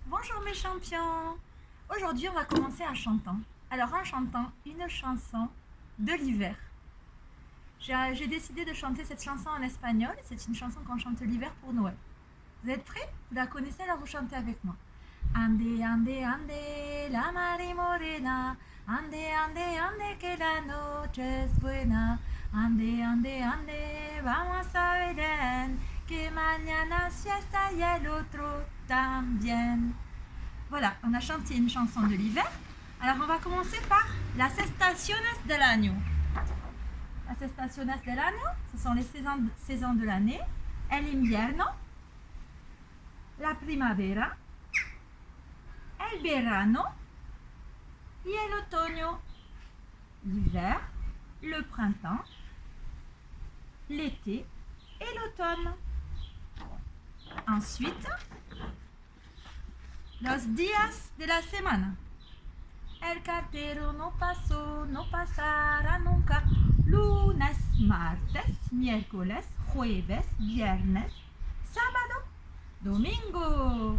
Bonjour mes champions. Aujourd'hui on va commencer en chantant. Alors en chantant une chanson de l'hiver. J'ai décidé de chanter cette chanson en espagnol. C'est une chanson qu'on chante l'hiver pour Noël. Vous êtes prêts? Vous la connaissez, alors vous chantez avec moi. Ande, ande, ande, la mare morena. Ande, ande, ande, que la noche es buena. Ande, ande, ande, vamos a Belén, que mañana es fiesta y el otro también. Voilà, on a chanté une chanson de l'hiver. Alors on va commencer par las estaciones del año. Las estaciones del año, ce sont les saisons de l'année. El invierno, la primavera, el verano y el otoño. L'hiver, le printemps, l'été et l'automne. Ensuite, los días de la semana. El cartero no pasó, no pasará nunca. Lunes, martes, miércoles, jueves, viernes, sábado, domingo.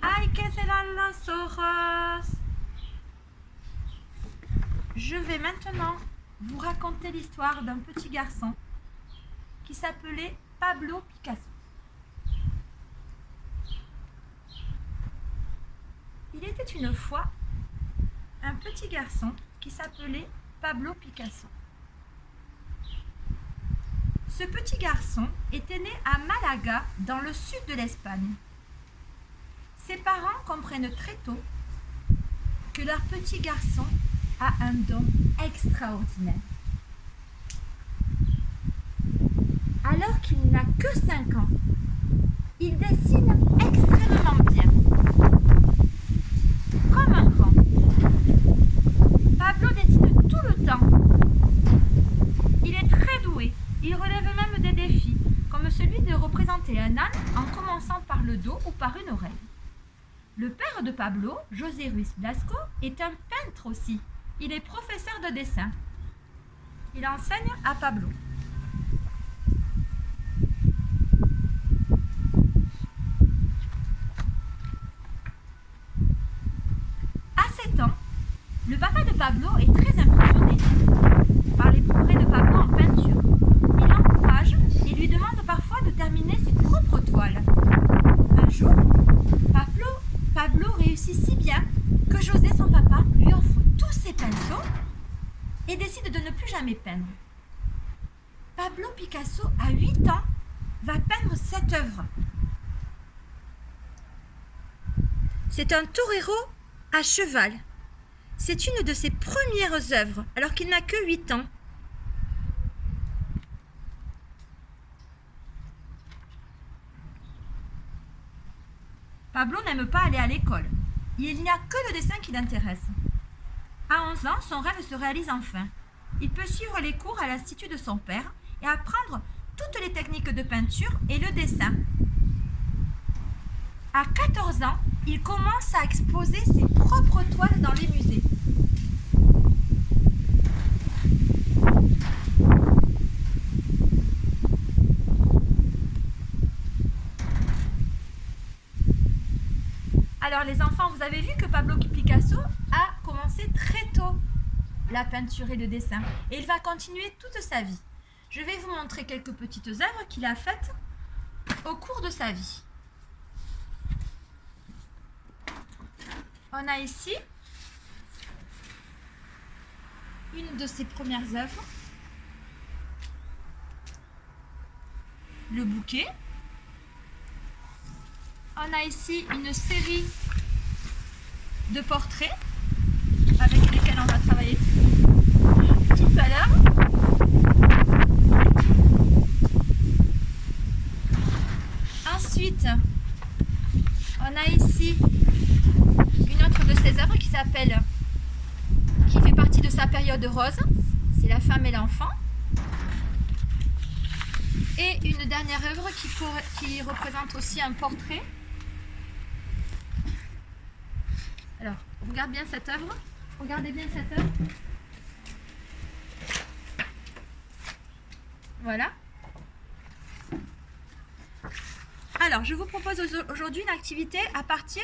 Hay que cerrar los ojos. Je vais maintenant vous raconter l'histoire d'un petit garçon qui s'appelait Pablo Picasso. Il était une fois un petit garçon qui s'appelait Pablo Picasso. Ce petit garçon était né à Malaga, dans le sud de l'Espagne. Ses parents comprennent très tôt que leur petit garçon a un don extraordinaire. Alors qu'il n'a que 5 ans, il dessine extrêmement bien. Comme un grand. Pablo dessine tout le temps. Il est très doué. Il relève même des défis, comme celui de représenter un âne en commençant par le dos ou par une oreille. Le père de Pablo, José Ruiz Blasco, est un peintre aussi. Il est professeur de dessin. Il enseigne à Pablo. À 7 ans, le papa de Pablo est très impressionné par les progrès de Pablo en peinture. Il l'encourage et lui demande parfois de terminer ses propres toiles. Un jour, Pablo réussit si bien que José, son papa, lui offre tous ses pinceaux et décide de ne plus jamais peindre. Pablo Picasso, à 8 ans, va peindre cette œuvre. C'est un torero à cheval. C'est une de ses premières œuvres, alors qu'il n'a que 8 ans. Pablo n'aime pas aller à l'école. Il n'y a que le dessin qui l'intéresse. À 11 ans, son rêve se réalise enfin. Il peut suivre les cours à l'institut de son père et apprendre toutes les techniques de peinture et le dessin. À 14 ans, il commence à exposer ses propres toiles dans les musées. Alors les enfants, vous avez vu que Pablo Picasso a commencé très tôt la peinture et le dessin. Et il va continuer toute sa vie. Je vais vous montrer quelques petites œuvres qu'il a faites au cours de sa vie. On a ici une de ses premières œuvres, le bouquet. On a ici une série de portraits avec lesquels on va travailler tout à l'heure. Ensuite, on a ici une autre de ses œuvres qui fait partie de sa période rose, c'est La femme et l'enfant. Et une dernière œuvre qui représente aussi un portrait. Alors, regarde bien cette œuvre. Regardez bien cette œuvre. Voilà. Alors, je vous propose aujourd'hui une activité à partir